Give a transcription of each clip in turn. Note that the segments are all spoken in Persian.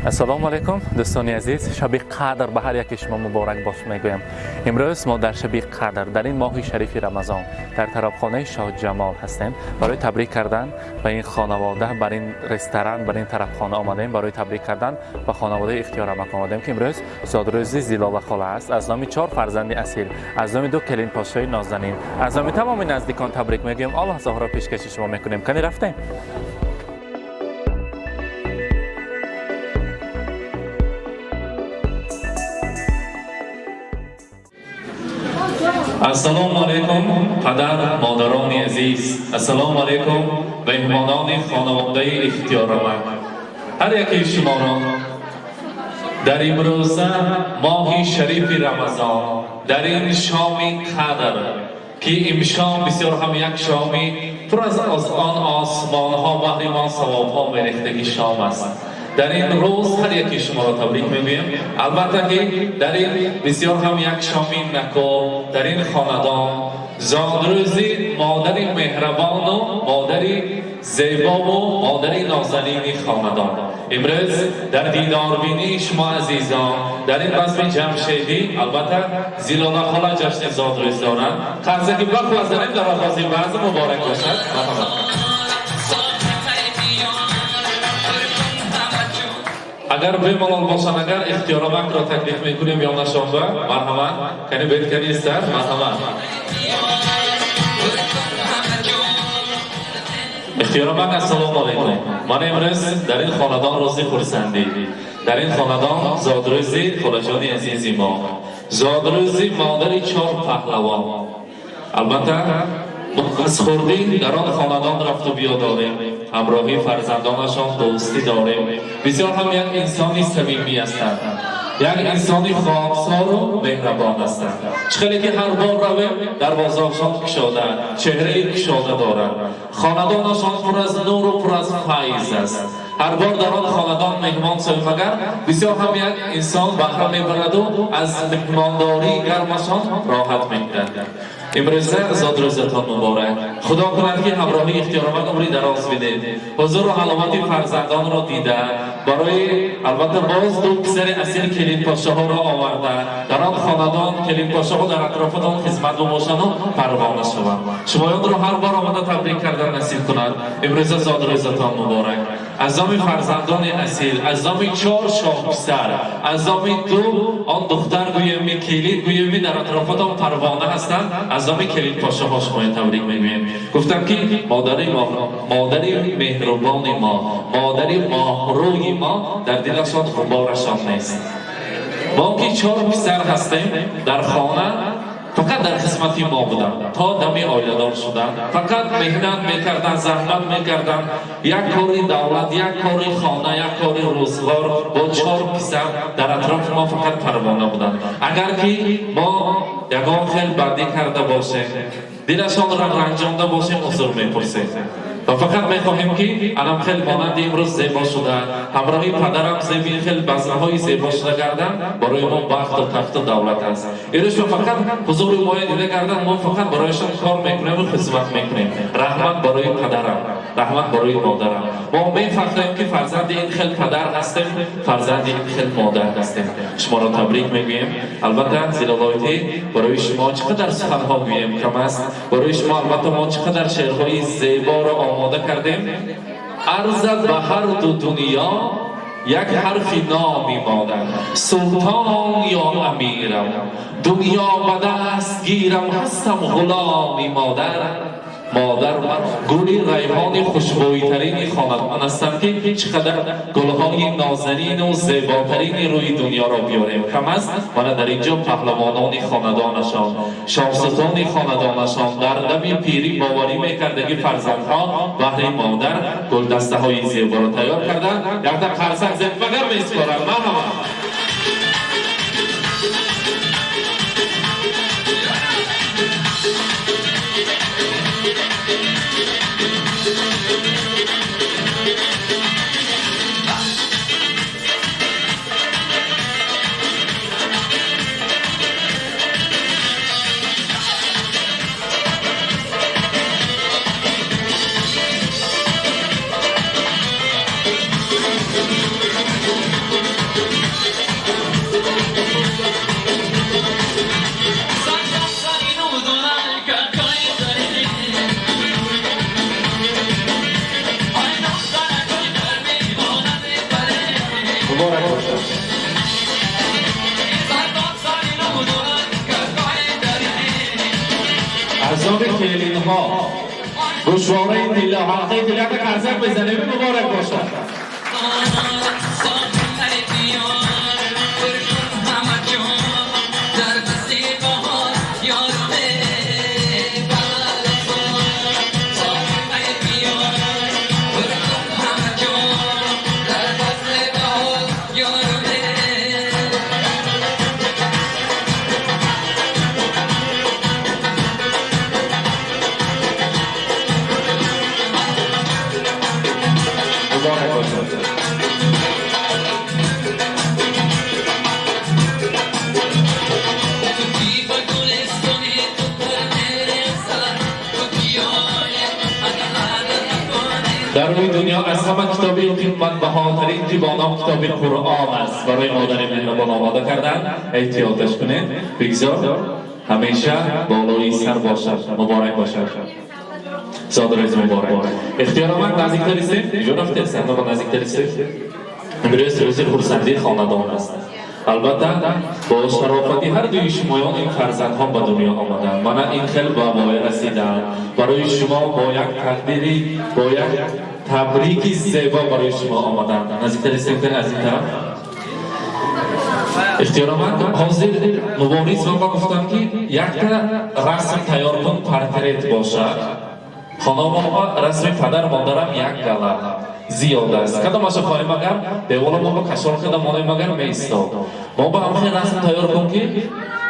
السلام علیکم دوستان عزیز، شب قدر به هر یک شما مبارک باش میگویم. امروز ما در شب قدر در این ماه شریف رمضان در طرفخانه شاه جمال هستیم. برای تبریک کردن به این خانواده، بر این رستوران، بر این طرفخانه آمدیم. برای تبریک کردن به خانواده اختیار رمک آمدیم که امروز زادروزی زیلاله خاله است. از نام 4 فرزند اصیل، از نام 2 کلین پاشای نازنین، از نام تمام نزدیکان تبریک میگویم. الله زهرا پیشکش شما میکنیم. کنی رفتیم. السلام علیکم پدر مادران عزیز، السلام علیکم مهمانان خانواده اختیار رمک. هر یکی شما را در امروز ماه شریف رمضان در این شام قدر که این شام بسیار هم یک شامی پر از آن آسمان ها بهر ما ثواب ها میریختگی شام است. در این روز هر یکی شما را تبریک میگویم. البته که در این بسیار هم یک شامی نکو در این خاندان زادروزی مادری مهربان و مادری زیبا و مادری نازنین خاندان امروز در دیدار بینی شما عزیزان در این بزم جمشیدی البته زیلاله خاله جشن زادروزی دارند. قرض قبله خوازنیم در آغاز این بزم مبارک باشد. اگر بمالال باشن، اگر اختیار رمک را تکلیف میکنیم یا نشانده مرحمت کنی بید کنی استر مرحمت اختیار رمک. السلام علیکم. من امروز در این خاندان روزی خورسندی، در این خاندان زادروزی خالجانی عزیزی ما، زادروزی مادری 4 پهلوان. البته از خوردی در آن خاندان رفت و بیا داریم، همراهی فرزندانشان دوستی داریم. بسیار هم یک انسانی صمیمی هستند، یک انسانی خاکسار و مهربان هستند. چخیلی که هر بار رویم دروازه‌شان کشاده، چهره کشاده دارند. خاندانشان پر از نور و پر از فیض است. هر بار در آن خاندان مهمان شویم اگر بسیار هم یک انسان بهره میبرد و از مهمانداری گرمشان راحت میگیرد. امروز زادروزتان مبارک. خدا کند که همراهی اختیار رمک عمری دراز بدید. حضور و علامت فرزندان را دیده برای البته باز 2 پسر اصیل کلین پاشاها را آورده. در آن خاندان کلین پاشاها در اطرافتان خدمت باشند و پروانه شوند. شمایان را هر بار آمده تبریک کردن نصیب کند. امروز زادروزتان مبارک. از نام فرزندان اصیل، از نام 4 شاه پسر، از نام 2 آن دختر گویمی کلین گویمی در اطرافتان پروانه هستند، از نام کلین پاشاها شما تبریک میگویم. گفتم که مادری مهربان ما، مادری ماهروی ما در دلشان غبارشان نیست. ما که 4 پسر هستیم در خانه فقط در خدمت ما بودن تا دمی آیله‌دار شدن، فقط مهنت میکردن، زحمت میکردن، یک کاری دولت، یک کاری خانه، یک کاری روزگار با 4 پسر در اطراف ما فقط پروانه بودن. اگر که ما یگان خیلی بدی کرده باشیم، دلشان را رنجانده باشیم، عذر میپرسیم و فقط میخواهیم که الان خیلی مانند امروز زیبا شده، همراهی پدرم زیبی خیلی بزنهای زیبا شده گردن برای ما بخت و تخت و دولت است. ایرش فقط حضور ما دیده گردن، ما فقط برایشان کار میکنیم و خدمت میکنیم. رحمت برای پدرم، رحمت برای مادرم. ما میفهمیم که فرزند این خیلی پدر هستیم، فرزند این خیلی مادر هستیم. شما را تبریک میگویم. البته زیلالایتی برای شما چقدر سخنها گوییم کم است. برای شما البته ما چقدر شعرهای زیبا را آماده کردیم. عرضت به هر 2 دنیا یک حرفی نامی مادر، سلطان یا امیرم، دنیا به دست گیرم هستم غلامی مادر. مادر گلی ریحان خوشبوی ترین خاندان هستند که چقدر گلهای نازنین و زیباترین روی دنیا را بیاریم کم است. من در اینجا پهلوانان خاندانشان، شاهستان خاندانشان در دم پیری باوری میکردگی فرزندها بهر مادر گلدسته های زیبا را تیار کردن. یک تا قرصک زنفگر میسپارم. مرحبا. کلین ها گوشواره این دیله حلقه دیلت قرزق بزنه مبارک باشد. در روی دنیا از همه کتابی قیمت‌بهاترین که با نام کتاب قرآن است برای مادر مهربان آماده کردن. احتیاطش کنید بگذار همیشه بالای سر باشد. مبارک باشد. زادرز مبارک. اختیارمند نزدیکتر است. جو رفته صندوق نزدیکتر است. امروز روز خورسندی خاندان است. البته با شرافتی هر دوی شمایان این فرزندها به دنیا آمدند. من این خیلی به وای رسیدم. برای شما با یک تقدیری با یک تبریکی زیبا برای شما آمدند. نزدیکتر استیم از این طرف. اختیارمند حاضر مبارز و گفتم که یک رسم تیار کن پرترت باشد. خانواده رسم پدر مادرم یک گله زیاد است. کدامش خواهیم اگر دیوال ما با کشار کده مانیم اگر میستاد. ما با همه رسم تیار کن که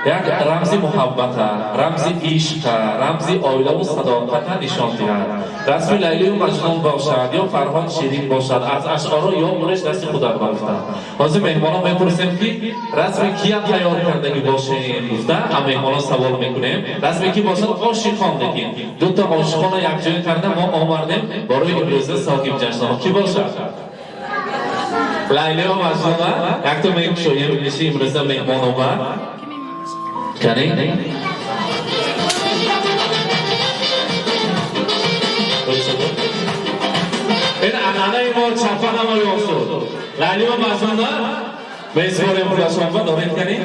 یک رمزی محبت، رمزی عشق، رمزی آیله و صداقت نشان دهد. رسم لیلی و مجنون باشد یا فرهاد شیرین باشد. از اشعار یا برش دست خود گفتن. حاضر مهمانان میپرسیم که رسم کیا تیار کردگی باشه گفته. هم مهمانان سوال میکنیم رسم کی باشد عاشق خواندگی. دو تا عاشقان یک جای کرده ما آوردیم برای امروز صاحب جشن کی باشد؟ لیلی و مجنون. یک تا میگویم میشه امروز مهمان آمد. کنی؟ این انانه ما چپن ما یافتد. لیلی و مجنون میسپاریم خدا شما دارید کنی؟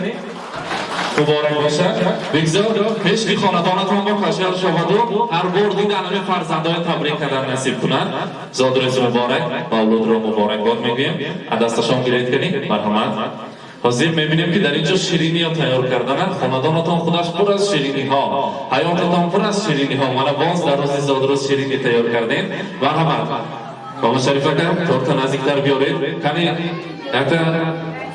مبارک باشد. بگذار عشق خاندانتان با کشور شود و هر بار دیدن همه فرزندان تبریک کردن نصیب کنند. زادرز مبارک مولود را مبارک باد میگویم. دستشان گیرید کنی؟ مرحمت. حاضر میبینیم که در اینجا شیرینی ها تیار کردن. خاندانتان خودش پر از شیرینی ها، حیاتتان پر از شیرینی ها. من باز در روز زادروز شیرینی تیار کردین. مرحمت. بابا شریفه که تورتا نزدیکتر بیارید. کنی یک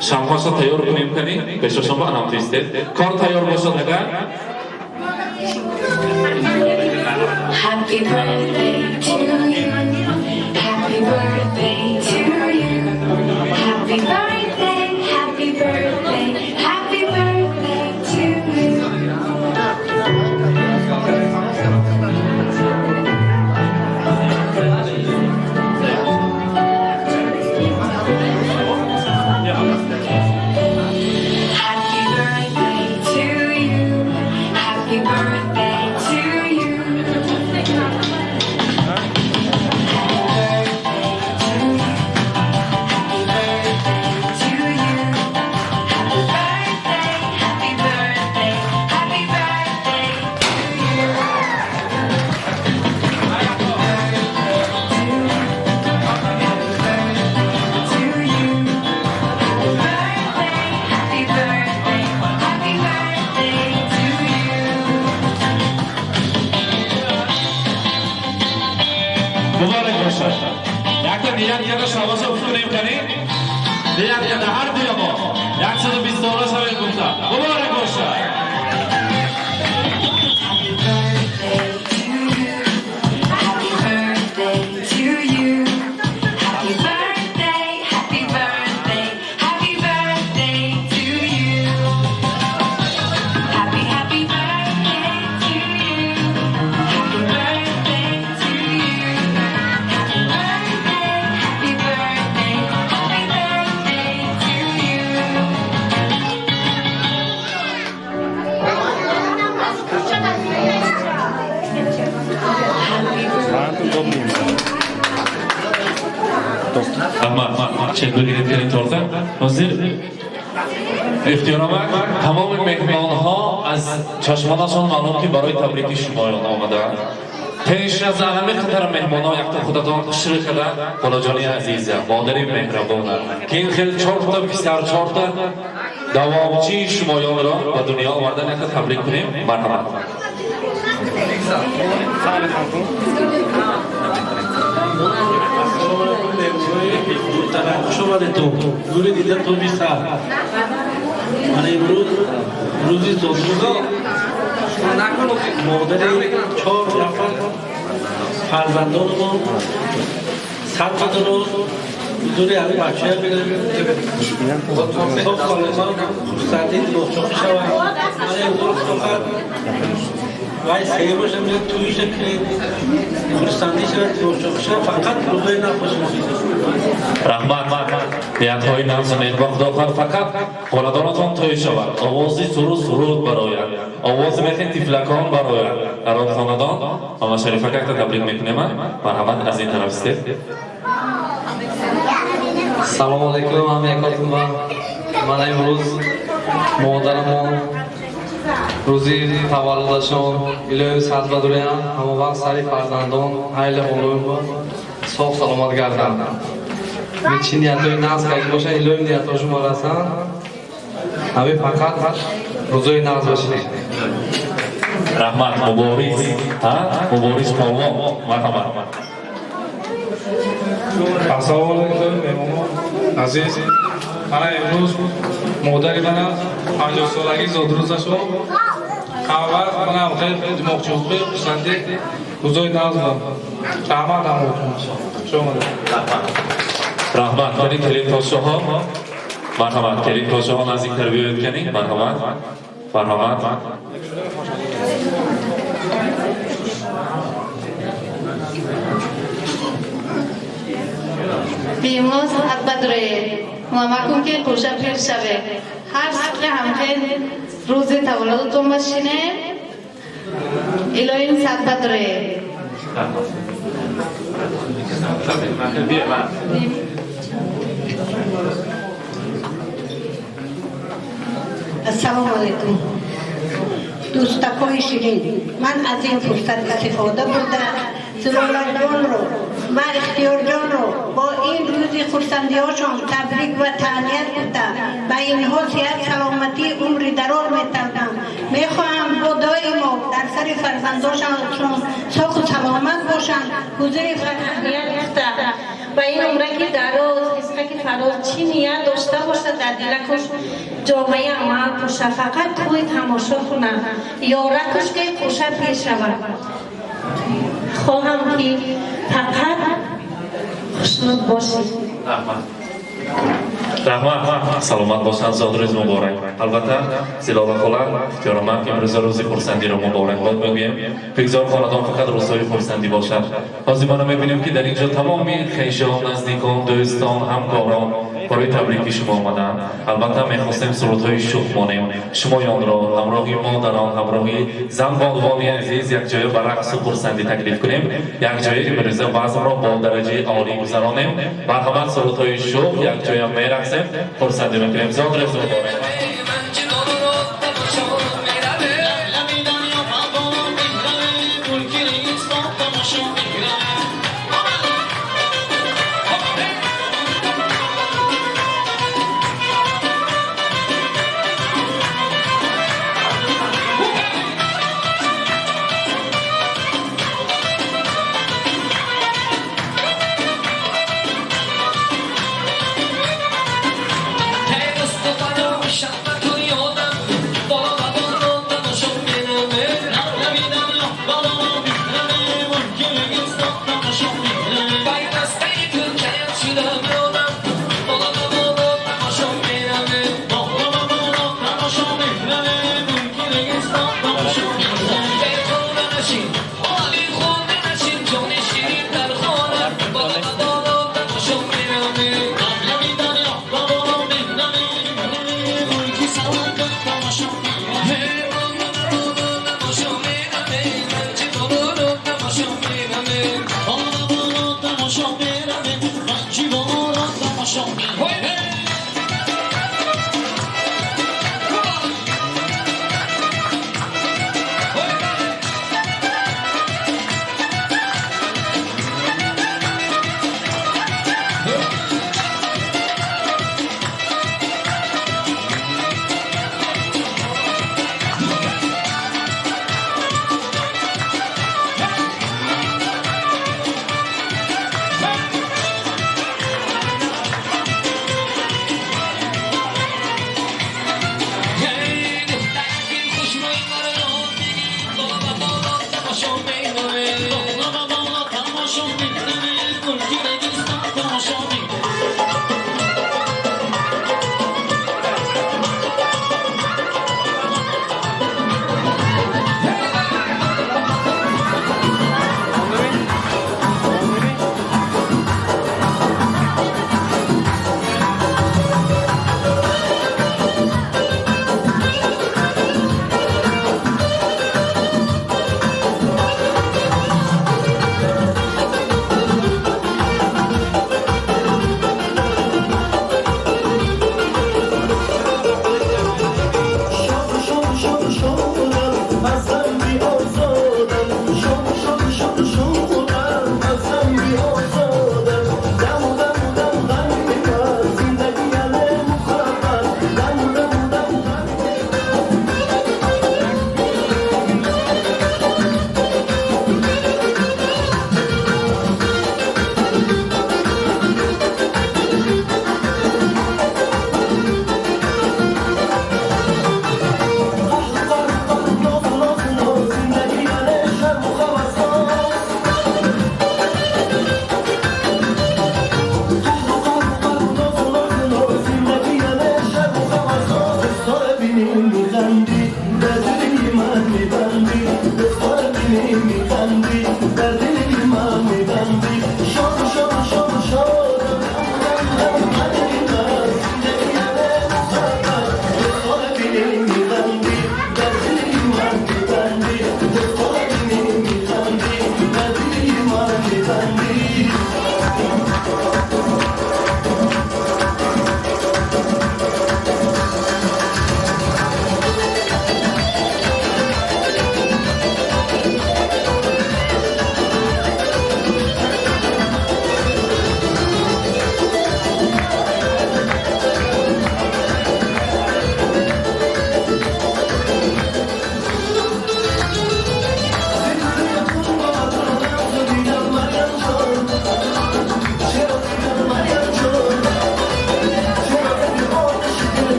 شمهاشا تیار کنیم کنی پیش شما انام تویستید. کار تیار باشد اگر Happy birthday to you. Happy birthday to you. Happy birthday, happy birthday, happy birthday to you. مبارک باشد. یک دیگر دیگر شباش افتونیم کنیم. دیگر دیگر هر دیگه ما 120 دلار شوید گفتم. مبارک باشد. اما چه بگیرید کنید تورتا حاضر اختیارآمد تمام مهمان‌ها از چشمانشان معلوم که برای تبریک شمایان آمدند. پیش از همه خطر مهمان‌ها یک تا خودتان تشریح کردن خالاجانی عزیز مادری مهربان که این خیلی 4 تا پسر 4 تا دوامچی شمایان را به دنیا آوردن یک تبریک کنیم. مرحبا. خوش آمده تو گوری دیدم تو بیستر من امروز روزی زودروزا مادری 4 نفر فرزندان ما 100 تا روز حضوری همه بچه ها بگیرم صبح سالمان خورسندی دلوخشاخی شود من امروز فقط وای سیه باشه میگه تویش که خورسندی شود دلوخشاخی شود فقط روزای نخوشی رحمت نیت‌های نفس مهربان خداوند فقط خاندانتان توی شود آوازی سرود براید آواز میخین تفلکان براید در آن خاندان اما شریفه که تبریک میکنیم مرحمت از این طرف استید. سلام علیکم همکارتون من امروز مادرم روزی تولدشان الهی صد بدریم همه وقت سری فرزندان حیل علوم صاف سلامت گردن چی نیتای ناز که باشه الهی نیتای شما رسن همه فقط روزای ناز باشید. رحمت مبارز پالوان مرحمت. السلام علیکم مهمان عزیز من امروز مادری من 50 سالگی زادروزشون اول من هم خیلی دماغچوبی پسندی روزای ناز بودم رحمت هم بودم شما رحمت کنید کلید پاسه ها مرحمت کلید پاسه ها نزدیک تربیت کنید مرحمت مرحمت. بیموز حد بدره ماماکون که خوشا پیر شوه هر سقل همخیر روز تولدتون باشینه الهی صد بدره. السلام علیکم دوستکای شیرین من از این فرصت استفاده بوده سرولندان رو و اختیار جان رو با این روزی خورسندی هاشون تبریک و تهنیت بوده و اینها صحت سلامتی عمری دراز می‌طلبم میخواهم با دائما در سر فرزنداشون ساخ و سلامت باشن حضور فرزندیت بوده و این عمره که دراز حسقه که فراز چی نیت داشته باشه در دلکش جامعه عمل باشه فقط توی تماشا کنن یارکش که خوشه پیش شود خواهم که فقط خوشنود باشید. رحمت سلامت باشند زادروز مبارک. البته زیبا خاله اختیارآمد که امروز روز خورسندی رو مبارک باد بگویم بگذار خاندان فقط روزهای خورسندی باشد. حاضرانه می‌بینیم که در اینجا تمامی خویشان نزدیکان دوستان همکاران برای تبریک شما آمدند. البته می‌خواستیم سرودهای شوخ مانیم شمایان را همراهی مادران همراهی زن بانوان عزیز یک جای به رقص و خورسندی تکلیف کنیم یک جایی امروز وضع را با درجه عالی گذرانیم مرحمت سرودهای شوخ یک جای می‌رقصیم خورسندی می‌کنیم زادروز مبارک. Shut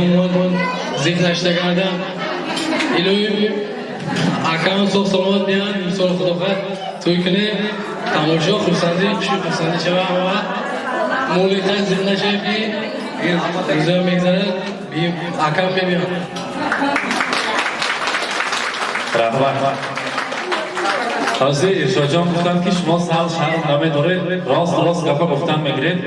umman zihnlashtirgandan iloyim akam sog' salomat bilan misol xudoga to'y kuni tomosha xursandi xursandi shava va mo'lita zinnashaki روزه میگذره اکم میبینم رحمت حاضر ارشاد جان گفتن که شما سال شهر نمیداره راست گفت گفتن میگیرید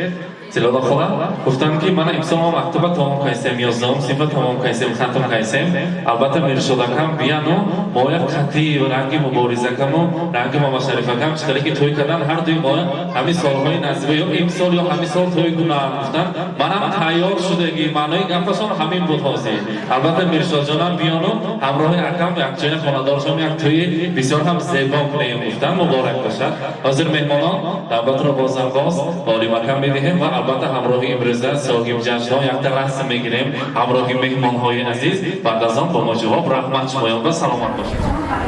زیاده خدا گفتن که من امسال ما مکتوب تمام کردم 11 صفر تمام کردم ختم کردم البته ارشادکم بیانو ما یک خطی و رنگی مبارزه کمو رنگ ما شریفه کم چطوری که توی کردن هر دوی ما همین سالهای نزدیک یا امسال یا همین سال توی کنم گفتن منم تیار شدگی معنای گپشون همین بود حاضر البته ارشاد جانم بیانو همراه اکم یک جن خانواده‌شون یک توی بسیار هم زیبا کنیم گفتن مبارک باشد حاضر مهمانان دعوت را بازم باز بالی مکم میدهیم و البته همراهی امروزه ساگیم جشن‌ها یک رسم میگیریم همراهی مهمان‌های عزیز بعد از آن با ما جواب رحمت شمایان و سلامت باشید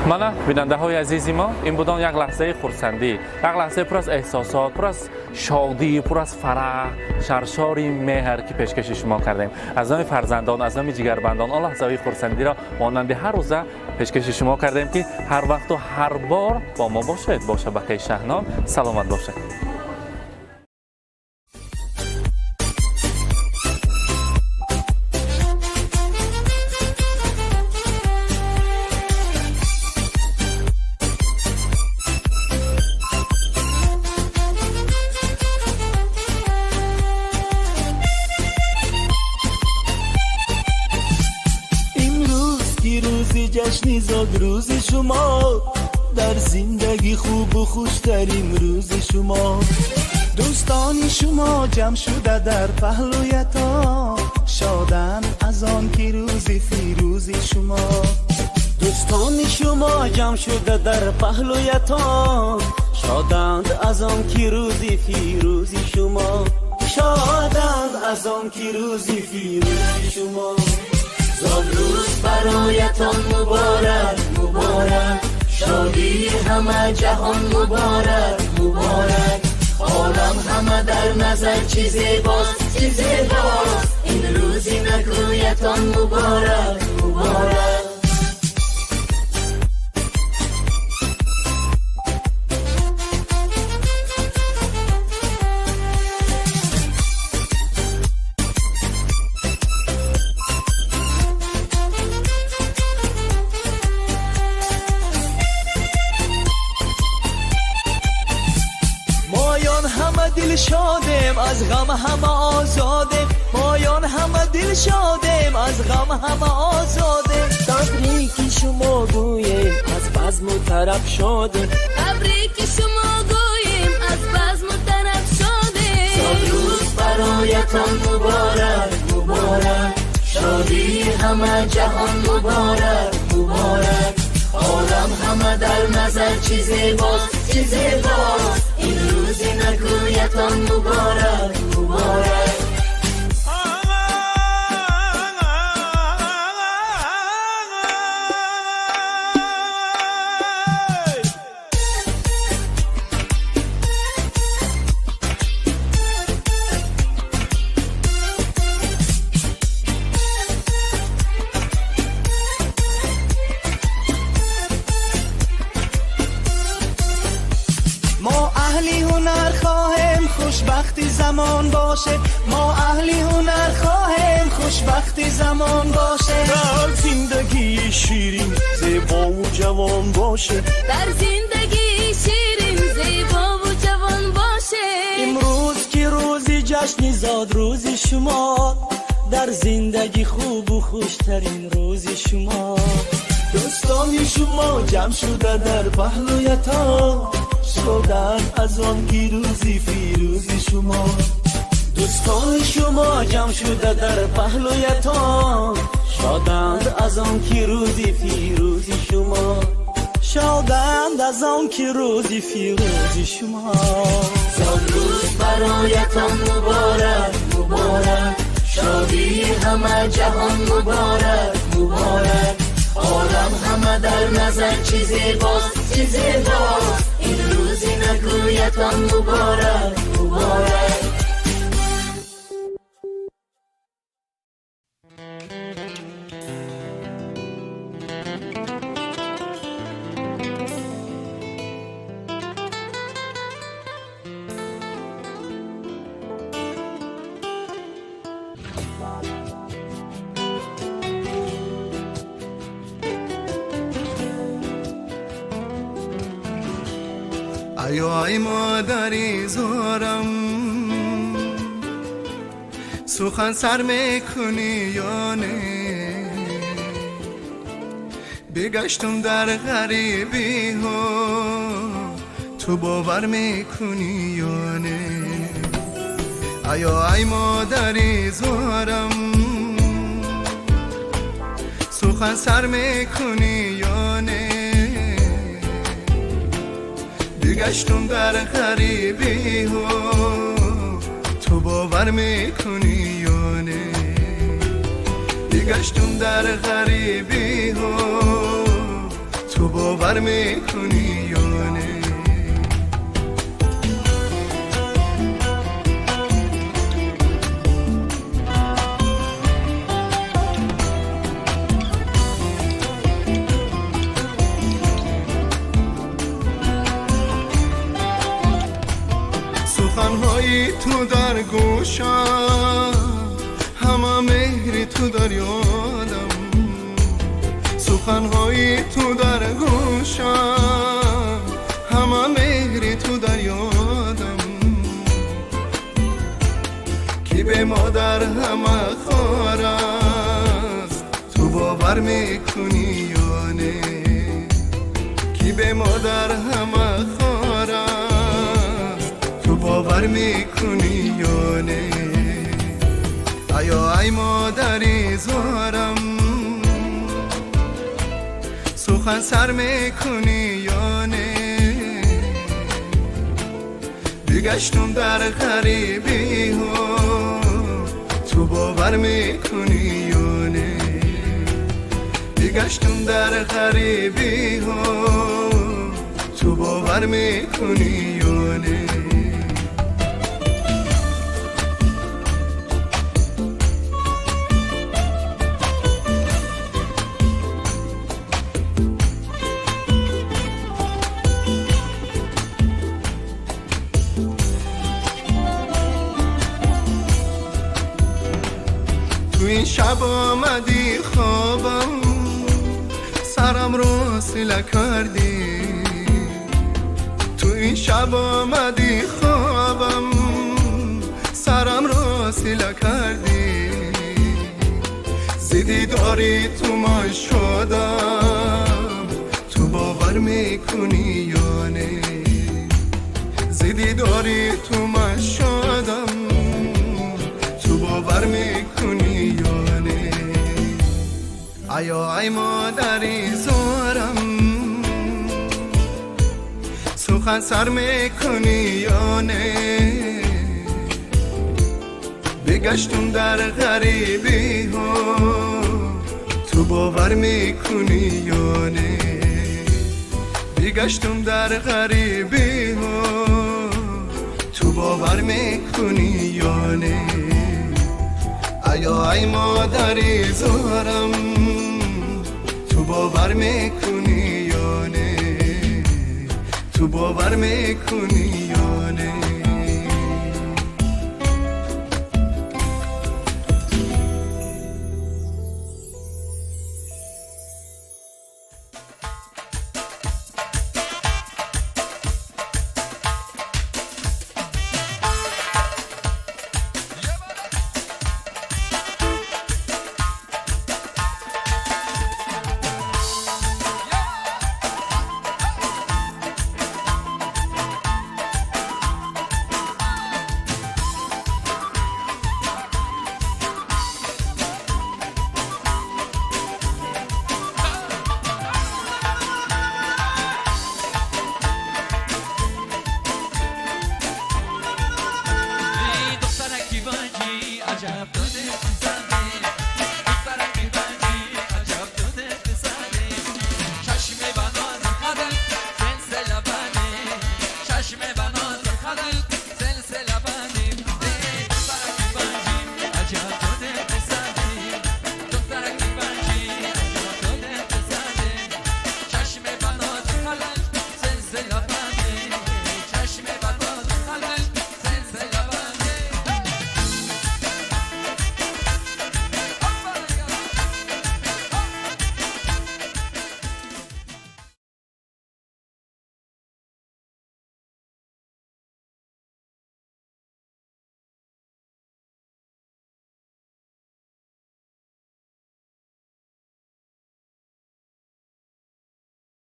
مانا بیننده های عزیزی ما این بودن یک لحظه خرسندی یک لحظه پر از احساسات پر از شادی پر از فرح شرشاری مهر که پیشکش شما کردیم از نام فرزندان از نام جگربندان آن لحظه های خرسندی را مانند هر روزه پیشکش شما کردیم که هر وقت و هر بار با ما باشید با شبکه شهنام سلامت باشید جشنی زاد روز شما در زندگی خوب و خوشترین روز شما دوستان شما جمع شده در پهلویتان شادن از آن که روز فیروز شما دوستان شما جمع شده در پهلویتان شادند از آن که روز فیروز شما شادند از آن که روز فیروز شما زاد روز برایتان مبارک مبارک شادی همه جهان مبارک مبارک عالم همه در نظر چی زیباست چی زیباست این روزی نکویتان مبارک مبارک دل شادم از غم همه آزادم مایان همه دل شادم از غم همه آزادم تبریک شما گویم از بزم و طرب شادم تبریک شما گویم از بزم و طرب شادم صد روز برایتان مبارک مبارک شادی همه جهان مبارک مبارک عالم همه در نظر چی زیباست چی زیباست این روزی نکویتان مبارک مبارک خوشبختی زمان باشه ما اهلی هنر خواهیم خوشبختی زمان باشه در زندگی شیرین زیبا و جوان باشه در زندگی شیرین زیبا و جوان باشه امروز که روزی جشنی زاد روز شما در زندگی خوب و خوشترین روز شما دوستان شما جمع شده در پهلویتان شادن از آن که روزی فیروز شما دوستان شما جمع شده در پهلویتان شادند از آن که روزی فیروز شما شادند از آن که روزی فیروز شما زاد روز برایتان مبارک مبارک شادی همه جهان مبارک مبارک عالم همه در نظر چی زیباست چی زیباست این روزی نکویتان مبارک مبارک ای مادری زارم سخن سر میکنی یا نه بگشتم در غریبی ها تو باور میکنی یا نه ای مادری زارم سخن سر میکنی یا نه بگشتم در غریبی ها تو باور میکنی یا نه بگشتم در غریبی ها تو باور میکنی یا نه سخنهای تو در گوشم همه مهری تو در یادم سخنهای تو در گوشم همه مهری تو در یادم کی به مادر همه خوار است تو باور میکنی یا نه کی به مادر همه خوار است تو باور میکنی یا نه ای مادری زارم سخن سر میکنی یا نه بگشتم در غریبی ها تو باور میکنی یا نه بگشتم در غریبی ها تو باور میکنی یا نه تو این شب آمدی خوابم سرم رو سله کردی تو این شب آمدی خوابم سرم رو سله کردی زیدی داری تو من شدم تو باور میکنی یا نه زیدی داری تو من شدم تو باور میکنی یا نه ای مادری زارم سخن سر میکنی یا نه بگشتم در غریبی ها تو باور میکنی یا نه بگشتم در غریبی ها تو باور میکنی یا نه ای مادری زارم تو باور میکنی یا نه تو باور میکنی